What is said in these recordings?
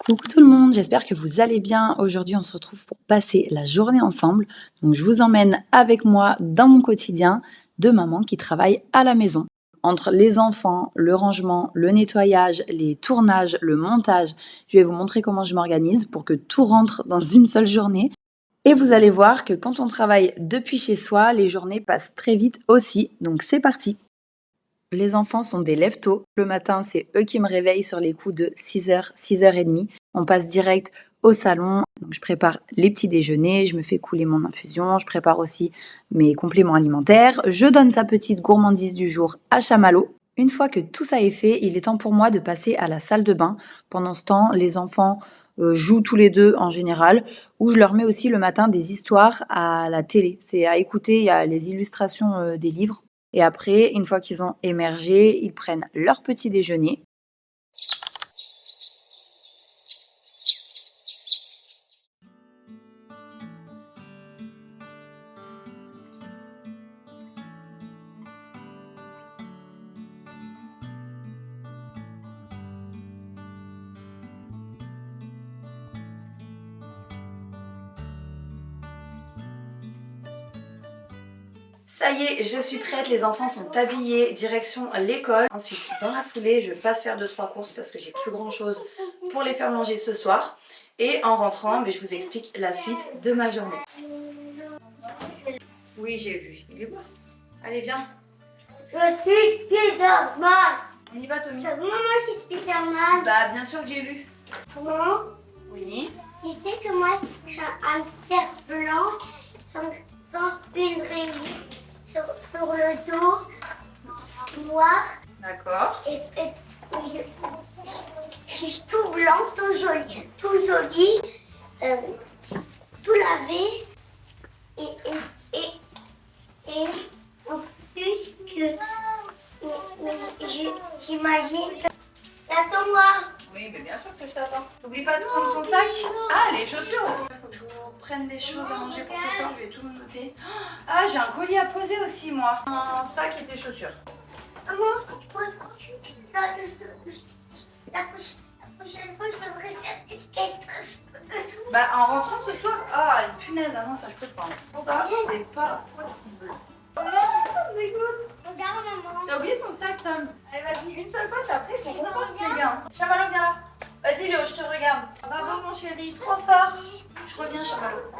Coucou tout le monde, j'espère que vous allez bien. Aujourd'hui, on se retrouve pour passer la journée ensemble. Donc, je vous emmène avec moi dans mon quotidien de maman qui travaille à la maison. Entre les enfants, le rangement, le nettoyage, les tournages, le montage, je vais vous montrer comment je m'organise pour que tout rentre dans une seule journée. Et vous allez voir que quand on travaille depuis chez soi, les journées passent très vite aussi. Donc, c'est parti. Les enfants sont des lève-tôt. Le matin, c'est eux qui me réveillent sur les coups de 6h, 6h30. On passe direct au salon. Donc, je prépare les petits déjeuners, je me fais couler mon infusion, je prépare aussi mes compléments alimentaires. Je donne sa petite gourmandise du jour à Chamallow. Une fois que tout ça est fait, il est temps pour moi de passer à la salle de bain. Pendant ce temps, les enfants jouent tous les deux en général, ou je leur mets aussi le matin des histoires à la télé. C'est à écouter, il y a les illustrations des livres. Et après, une fois qu'ils ont émergé, ils prennent leur petit déjeuner. Ça y est, je suis prête, les enfants sont habillés, direction l'école. Ensuite, dans la foulée, je passe faire 2-3 courses parce que j'ai plus grand chose pour les faire manger ce soir. Et en rentrant, je vous explique la suite de ma journée. Oui, j'ai vu. Il est beau. Allez, viens. Je suis Spider-Man. On y va, Tommy. Maman, je suis Spider-Man. Bah, bien sûr que j'ai vu. Maman, Oui. tu sais que moi, je suis un hamster blanc sans une rayure sur le dos noir. D'accord. Et je suis tout blanc, tout joli, tout lavé. Et en plus que j'imagine que t'attends-moi. Oui, mais bien sûr que je t'attends. N'oublie pas de prendre ton sac. Ah, les chaussures aussi. Il faut que je vous prenne des choses à manger pour ce soir. Je vais tout noter. Ah, j'ai un colis à poser aussi, moi. Un sac et des chaussures. Maman, la prochaine fois, je devrais faire des skates. Bah, en rentrant ce soir. Ah, une punaise. Ah non, ça, je peux pas. Ça, c'est pas possible. Écoute, regarde maman. T'as oublié ton sac, Tom. Allez, vas-y, une seule fois, c'est après, il faut comprendre les gars. Chamallow, viens là. Vas-y, Léo, je te regarde. Bravo, mon chéri, trop fort. Je reviens, Chamallow.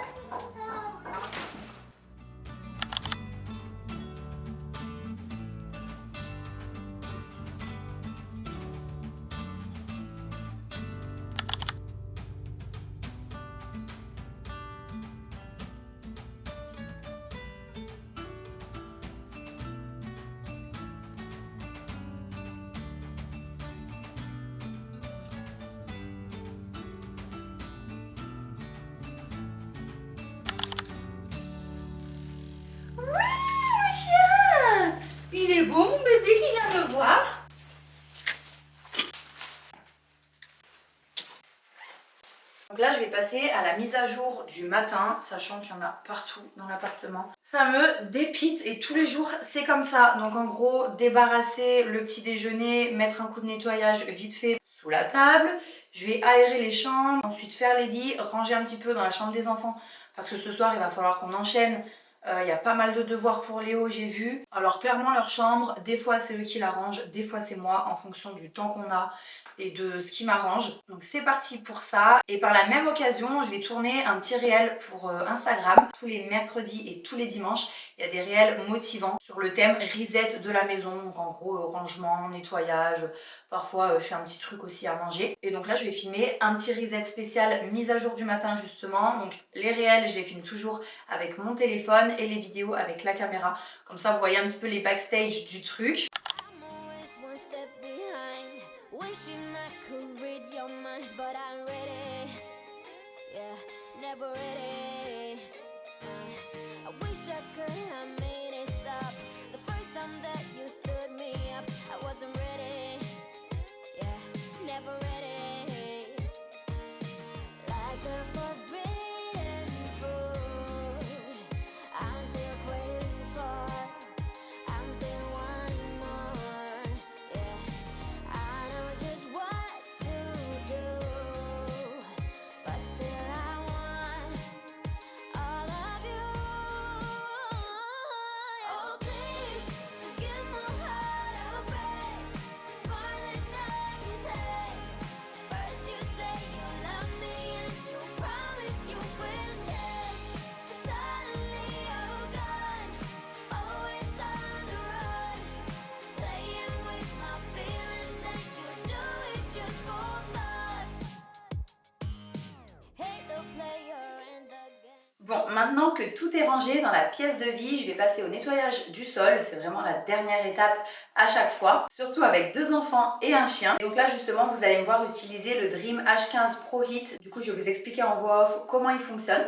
Il est beau, mon bébé qui vient me voir. Donc là, je vais passer à la mise à jour du matin, sachant qu'il y en a partout dans l'appartement. Ça me dépite et tous les jours, c'est comme ça. Donc en gros, débarrasser le petit déjeuner, mettre un coup de nettoyage vite fait sous la table. Je vais aérer les chambres, ensuite faire les lits, ranger un petit peu dans la chambre des enfants. Parce que ce soir, il va falloir qu'on enchaîne. Il y a pas mal de devoirs pour Léo, j'ai vu. Alors clairement, leur chambre, des fois c'est eux qui la rangent, des fois c'est moi, en fonction du temps qu'on a et de ce qui m'arrange. Donc c'est parti pour ça. Et par la même occasion, je vais tourner un petit réel pour Instagram. Tous les mercredis et tous les dimanches, il y a des réels motivants sur le thème reset de la maison. Donc en gros, rangement, nettoyage, parfois je fais un petit truc aussi à manger. Et donc là, je vais filmer un petit reset spécial mise à jour du matin justement. Donc les réels, je les filme toujours avec mon téléphone et les vidéos avec la caméra. Comme ça, vous voyez un petit peu les backstage du truc. Wishing I could read your mind, but I'm ready. Yeah, never ready. I wish I could have made it stop. The first time that you stood me up, I wasn't ready. Yeah, never ready. Like a forbidden fruit, I'm still waiting for. I'm still wanting more. maintenant que tout est rangé dans la pièce de vie, je vais passer au nettoyage du sol. C'est vraiment la dernière étape à chaque fois, surtout avec 2 enfants et un chien. Et donc là justement, vous allez me voir utiliser le Dream H15 Pro Heat. Du coup, je vais vous expliquer en voix off comment il fonctionne.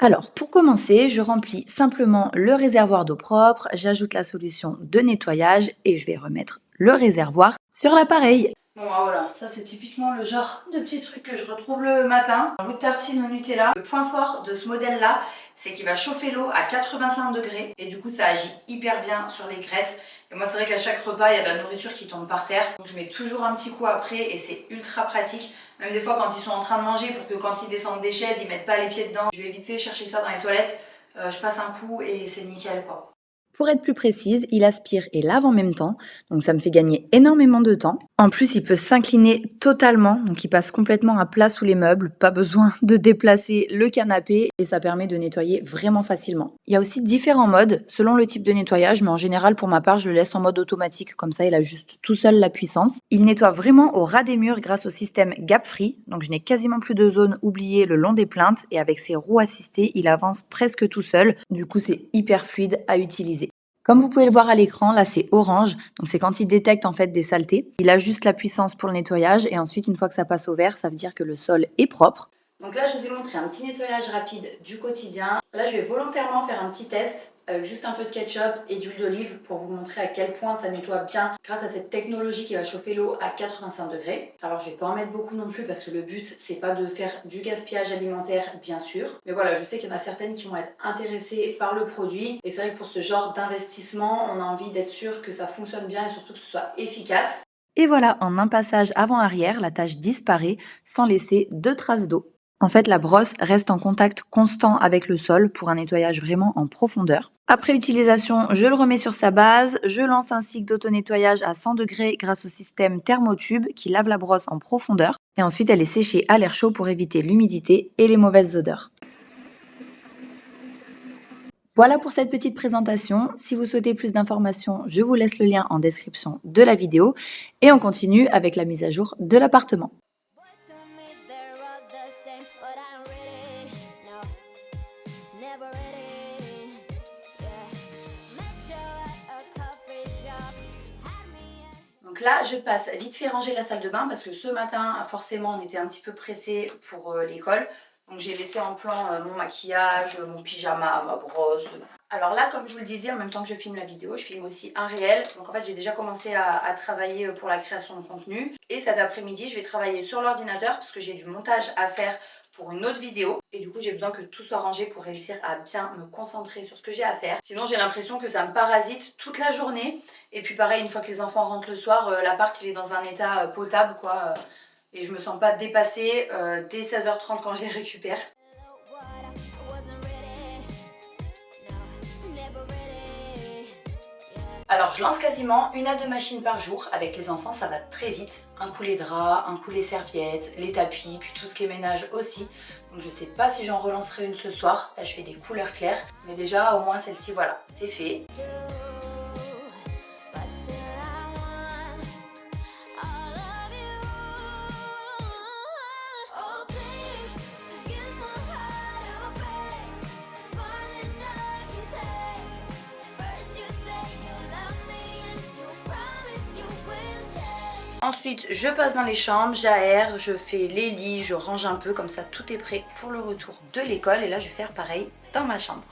Alors, pour commencer, je remplis simplement le réservoir d'eau propre, j'ajoute la solution de nettoyage et je vais remettre le réservoir sur l'appareil. Bon voilà, ça c'est typiquement le genre de petit truc que je retrouve le matin. Un bout de tartine au Nutella. Le point fort de ce modèle-là, c'est qu'il va chauffer l'eau à 85 degrés et du coup ça agit hyper bien sur les graisses. Et moi c'est vrai qu'à chaque repas, il y a de la nourriture qui tombe par terre. Donc je mets toujours un petit coup après et c'est ultra pratique. Même des fois quand ils sont en train de manger pour que quand ils descendent des chaises, ils mettent pas les pieds dedans. Je vais vite fait chercher ça dans les toilettes. Je passe un coup et c'est nickel quoi. Pour être plus précise, il aspire et lave en même temps, donc ça me fait gagner énormément de temps. En plus, il peut s'incliner totalement, donc il passe complètement à plat sous les meubles, pas besoin de déplacer le canapé et ça permet de nettoyer vraiment facilement. Il y a aussi différents modes selon le type de nettoyage, mais en général pour ma part, je le laisse en mode automatique, comme ça il ajuste tout seul la puissance. Il nettoie vraiment au ras des murs grâce au système Gap Free, donc je n'ai quasiment plus de zones oubliées le long des plinthes et avec ses roues assistées, il avance presque tout seul, du coup c'est hyper fluide à utiliser. Comme vous pouvez le voir à l'écran, là c'est orange, donc c'est quand il détecte en fait des saletés. Il ajuste la puissance pour le nettoyage et ensuite une fois que ça passe au vert, ça veut dire que le sol est propre. Donc là je vous ai montré un petit nettoyage rapide du quotidien. Là je vais volontairement faire un petit test avec juste un peu de ketchup et d'huile d'olive pour vous montrer à quel point ça nettoie bien grâce à cette technologie qui va chauffer l'eau à 85 degrés. Alors je vais pas en mettre beaucoup non plus parce que le but c'est pas de faire du gaspillage alimentaire bien sûr. Mais voilà, je sais qu'il y en a certaines qui vont être intéressées par le produit et c'est vrai que pour ce genre d'investissement, on a envie d'être sûr que ça fonctionne bien et surtout que ce soit efficace. Et voilà, en un passage avant-arrière, la tâche disparaît sans laisser de traces d'eau. En fait, la brosse reste en contact constant avec le sol pour un nettoyage vraiment en profondeur. Après utilisation, je le remets sur sa base, je lance un cycle d'auto-nettoyage à 100 degrés grâce au système thermotube qui lave la brosse en profondeur. Et ensuite, elle est séchée à l'air chaud pour éviter l'humidité et les mauvaises odeurs. Voilà pour cette petite présentation. Si vous souhaitez plus d'informations, je vous laisse le lien en description de la vidéo. Et on continue avec la mise à jour de l'appartement. Donc là, je passe vite fait ranger la salle de bain parce que ce matin, forcément, on était un petit peu pressés pour l'école. Donc j'ai laissé en plan mon maquillage, mon pyjama, ma brosse. Alors là, comme je vous le disais, en même temps que je filme la vidéo, je filme aussi un réel. Donc en fait, j'ai déjà commencé à travailler pour la création de contenu. Et cet après-midi, je vais travailler sur l'ordinateur parce que j'ai du montage à faire pour une autre vidéo. Et du coup, j'ai besoin que tout soit rangé pour réussir à bien me concentrer sur ce que j'ai à faire. Sinon, j'ai l'impression que ça me parasite toute la journée. Et puis pareil, une fois que les enfants rentrent le soir, l'appart, il est dans un état potable, quoi. Et je me sens pas dépassée dès 16h30 quand je les récupère. Alors je lance quasiment 1 à 2 machines par jour. Avec les enfants ça va très vite. Un coup les draps, un coup les serviettes, les tapis, puis tout ce qui est ménage aussi. Donc je sais pas si j'en relancerai une ce soir. Là je fais des couleurs claires. Mais déjà au moins celle-ci voilà, c'est fait. Ensuite, je passe dans les chambres, j'aère, je fais les lits, je range un peu, comme ça tout est prêt pour le retour de l'école. Et là, je vais faire pareil dans ma chambre.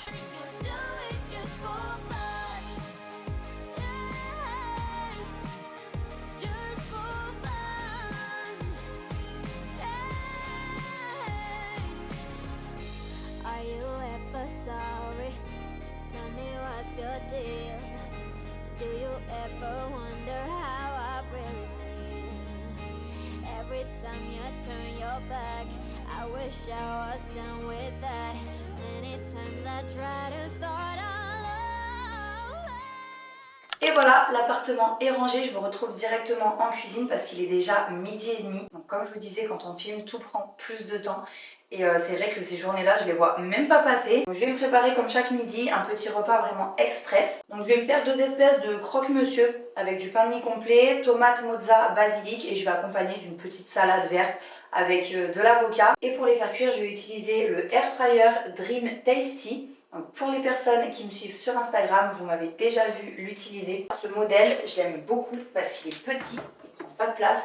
I wish I was done with that. Many times I try to start all over. Et Et voilà, l'appartement est rangé, je vous retrouve directement en cuisine parce qu'il est déjà 12h30. Donc comme je vous disais, quand on filme, tout prend plus de temps. Et c'est vrai que ces journées-là, je les vois même pas passer. Donc je vais me préparer comme chaque midi un petit repas vraiment express. Donc je vais me faire 2 espèces de croque-monsieur avec du pain de mie complet, tomate, mozza, basilic et je vais accompagner d'une petite salade verte avec de l'avocat. Et pour les faire cuire, je vais utiliser le Air Fryer Dream Tasty. Donc pour les personnes qui me suivent sur Instagram, vous m'avez déjà vu l'utiliser. Ce modèle, je l'aime beaucoup parce qu'il est petit, il prend pas de place.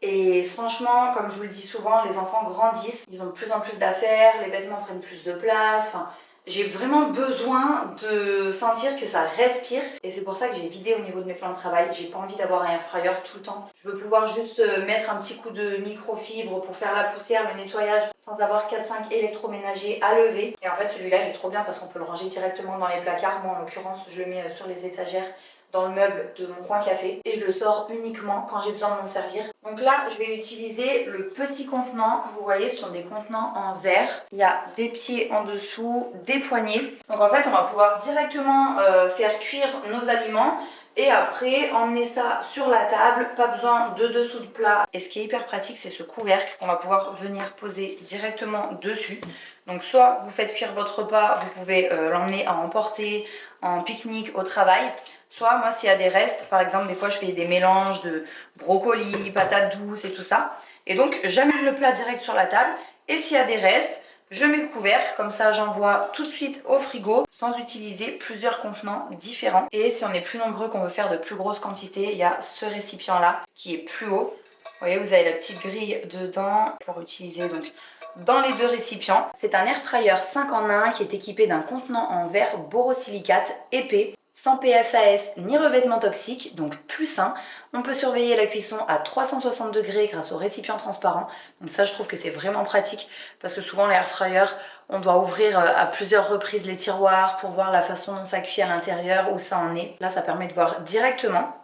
Et franchement, comme je vous le dis souvent, les enfants grandissent, ils ont de plus en plus d'affaires, les vêtements prennent plus de place. Enfin, j'ai vraiment besoin de sentir que ça respire et c'est pour ça que j'ai vidé au niveau de mes plans de travail. J'ai pas envie d'avoir un air fryer tout le temps. Je veux pouvoir juste mettre un petit coup de microfibre pour faire la poussière, le nettoyage sans avoir 4-5 électroménagers à lever. Et en fait celui-là il est trop bien parce qu'on peut le ranger directement dans les placards. Moi en l'occurrence je le mets sur les étagères dans le meuble de mon coin café et je le sors uniquement quand j'ai besoin de m'en servir. Donc là je vais utiliser le petit contenant, vous voyez ce sont des contenants en verre, il y a des pieds en dessous, des poignées. Donc en fait on va pouvoir directement faire cuire nos aliments et après emmener ça sur la table, pas besoin de dessous de plat. Et ce qui est hyper pratique c'est ce couvercle qu'on va pouvoir venir poser directement dessus. Donc soit vous faites cuire votre repas, vous pouvez l'emmener à emporter en pique-nique au travail. Soit moi s'il y a des restes, par exemple des fois je fais des mélanges de brocolis, patates douces et tout ça. Et donc j'amène le plat direct sur la table et s'il y a des restes, je mets le couvercle, comme ça j'envoie tout de suite au frigo sans utiliser plusieurs contenants différents. Et si on est plus nombreux, qu'on veut faire de plus grosses quantités, il y a ce récipient là qui est plus haut. Vous voyez, vous avez la petite grille dedans pour utiliser donc dans les 2 récipients. C'est un air fryer 5 en 1 qui est équipé d'un contenant en verre borosilicate épais, sans PFAS ni revêtement toxique, donc plus sain. On peut surveiller la cuisson à 360 degrés grâce au récipient transparent. Donc ça je trouve que c'est vraiment pratique parce que souvent l'air fryer, on doit ouvrir à plusieurs reprises les tiroirs pour voir la façon dont ça cuit à l'intérieur, où ça en est. Là ça permet de voir directement.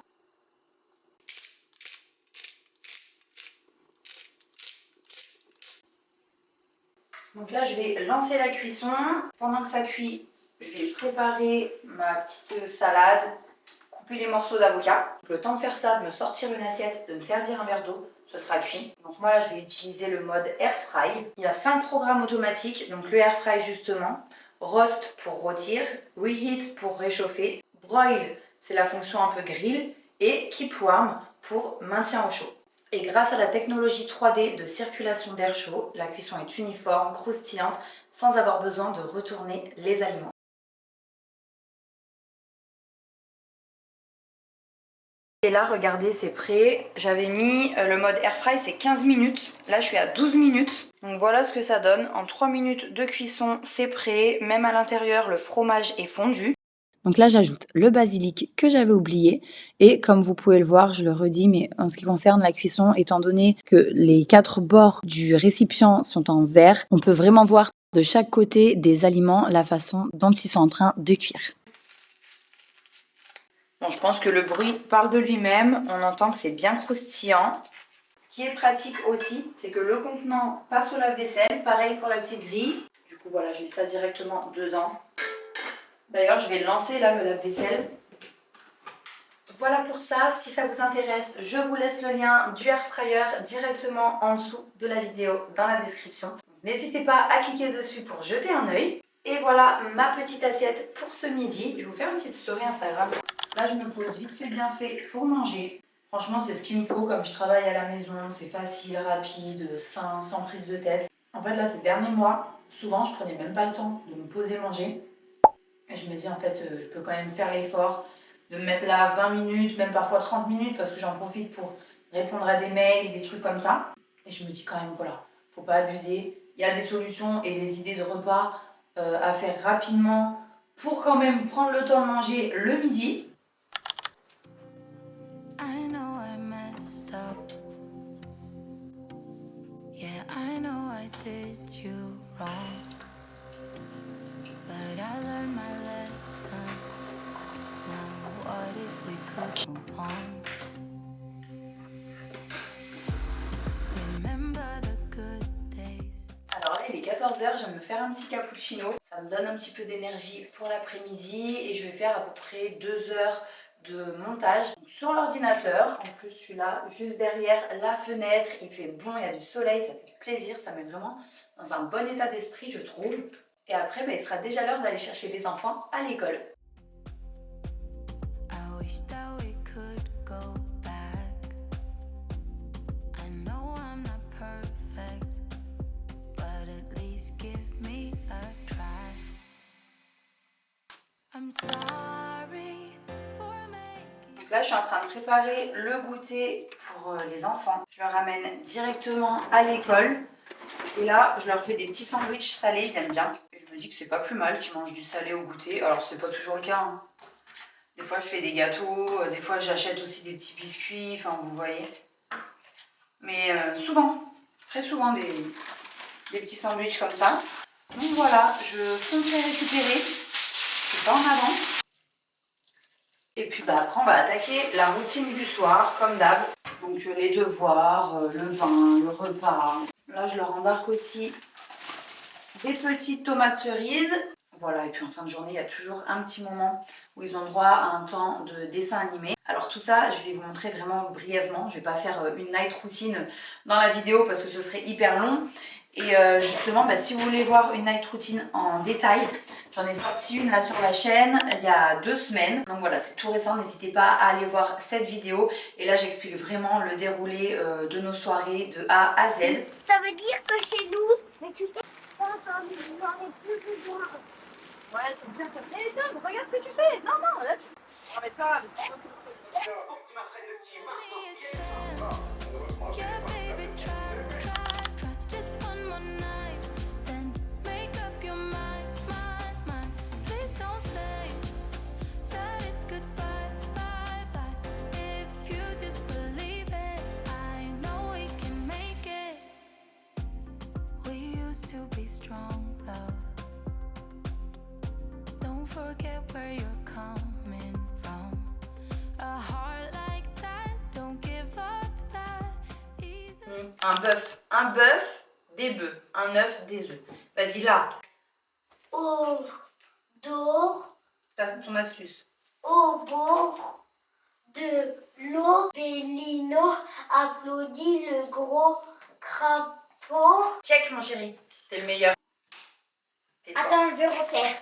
Donc là je vais lancer la cuisson. Pendant que ça cuit, je vais préparer ma petite salade, couper les morceaux d'avocat. Le temps de faire ça, de me sortir une assiette, de me servir un verre d'eau, ce sera cuit. Donc moi là je vais utiliser le mode Air Fry. Il y a 5 programmes automatiques, donc le Air Fry justement, Roast pour rôtir, Reheat pour réchauffer, Broil c'est la fonction un peu grill et Keep Warm pour maintien au chaud. Et grâce à la technologie 3D de circulation d'air chaud, la cuisson est uniforme, croustillante, sans avoir besoin de retourner les aliments. Et là, regardez, c'est prêt. J'avais mis le mode air fry, c'est 15 minutes. Là, je suis à 12 minutes. Donc voilà ce que ça donne. En 3 minutes de cuisson, c'est prêt. Même à l'intérieur, le fromage est fondu. Donc là, j'ajoute le basilic que j'avais oublié. Et comme vous pouvez le voir, je le redis, mais en ce qui concerne la cuisson, étant donné que les 4 bords du récipient sont en verre, on peut vraiment voir de chaque côté des aliments la façon dont ils sont en train de cuire. Bon, je pense que le bruit parle de lui-même. On entend que c'est bien croustillant. Ce qui est pratique aussi, c'est que le contenant passe au lave-vaisselle. Pareil pour la petite grille. Du coup, voilà, je mets ça directement dedans. D'ailleurs, je vais lancer là le lave-vaisselle. Voilà pour ça. Si ça vous intéresse, je vous laisse le lien du air fryer directement en dessous de la vidéo dans la description. N'hésitez pas à cliquer dessus pour jeter un œil. Et voilà ma petite assiette pour ce midi. Je vais vous faire une petite story Instagram. Là, je me pose vite fait bien fait pour manger. Franchement, c'est ce qu'il me faut comme je travaille à la maison. C'est facile, rapide, sain, sans prise de tête. En fait, là, ces derniers mois, souvent, je prenais même pas le temps de me poser manger. Et je me dis, en fait, je peux quand même faire l'effort de me mettre là 20 minutes, même parfois 30 minutes, parce que j'en profite pour répondre à des mails et des trucs comme ça. Et je me dis quand même, voilà, faut pas abuser. Il y a des solutions et des idées de repas à faire rapidement pour quand même prendre le temps de manger le midi. I know I messed up. Yeah, I know I did you wrong. But I learned my lesson. Now what if we could move on? Remember the good days. Alors là il est 14 h, je viens de me faire un petit cappuccino. Ça me donne un petit peu d'énergie pour l'après-midi et je vais faire à peu près 2 heures de montage sur l'ordinateur. En plus, je suis là juste derrière la fenêtre. Il fait bon, il y a du soleil, ça fait plaisir. Ça met vraiment dans un bon état d'esprit, je trouve. Et après, il sera déjà l'heure d'aller chercher les enfants à l'école. Donc là, je suis en train de préparer le goûter pour les enfants. Je leur amène directement à l'école. Et là, je leur fais des petits sandwichs salés, ils aiment bien. Et je me dis que c'est pas plus mal qu'ils mangent du salé au goûter. Alors, c'est pas toujours le cas, hein. Des fois, je fais des gâteaux, des fois, j'achète aussi des petits biscuits, enfin, vous voyez. Mais souvent, très souvent, des petits sandwichs comme ça. Donc voilà, je fonce les récupérer. Je suis pas en avance. Et puis après, on va attaquer la routine du soir, comme d'hab. Donc les devoirs, le bain, le repas. Là, je leur embarque aussi des petites tomates cerises. Voilà, et puis en fin de journée, il y a toujours un petit moment où ils ont droit à un temps de dessin animé. Alors tout ça, je vais vous montrer vraiment brièvement. Je ne vais pas faire une night routine dans la vidéo parce que ce serait hyper long. Et justement, si vous voulez voir une night routine en détail, j'en ai sorti une là sur la chaîne il y a 2 semaines. Donc voilà, c'est tout récent, n'hésitez pas à aller voir cette vidéo. Et là, j'explique vraiment le déroulé de nos soirées de A à Z. Ça veut dire que chez nous, mais tu peux pas entendre, j'en ai plus besoin. Ouais, c'est bien. Mais Tom, regarde ce que tu fais. Non, non, là tu... Ah mais c'est pas grave. Faut que tu m'apprennes le petit marteau. Yeah, baby, try, just one more night, then make up your mind. Please don't say that it's goodbye, bye. If you just believe it, I know we can make it. We used to be strong, love. Don't forget where you're coming from. A heart like that, don't give up that easy. Un bœuf, des bœufs, un œuf, des œufs. Vas-y là, Au dehors, t'as ton astuce. au bord de l'eau, Bellino applaudit le gros crapaud. Check mon chéri, t'es le meilleur. T'es fort. Attends, je vais refaire.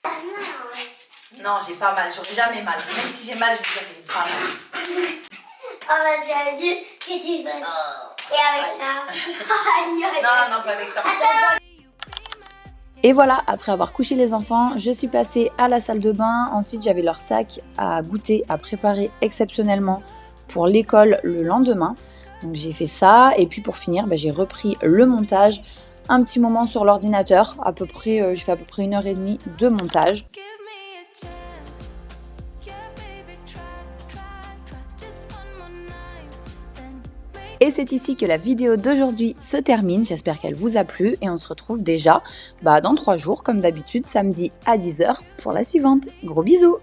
Ah non, Non, j'ai pas mal, j'aurais jamais mal. Même si j'ai mal, je veux dire que j'ai pas mal. on m'a déjà dit que tu veux. Et avec ça. Non, pas avec ça. Et voilà, après avoir couché les enfants, je suis passée à la salle de bain. Ensuite, j'avais leur sac à goûter, à préparer exceptionnellement pour l'école le lendemain. Donc j'ai fait ça et puis pour finir, j'ai repris le montage. Un petit moment sur l'ordinateur, à peu près, j'ai fait à peu près 1h30 de montage. Give me a chance. Yeah, baby, try, just one more night, then make. Et c'est ici que la vidéo d'aujourd'hui se termine. J'espère qu'elle vous a plu et on se retrouve déjà dans 3 jours, comme d'habitude, samedi à 10h pour la suivante. Gros bisous!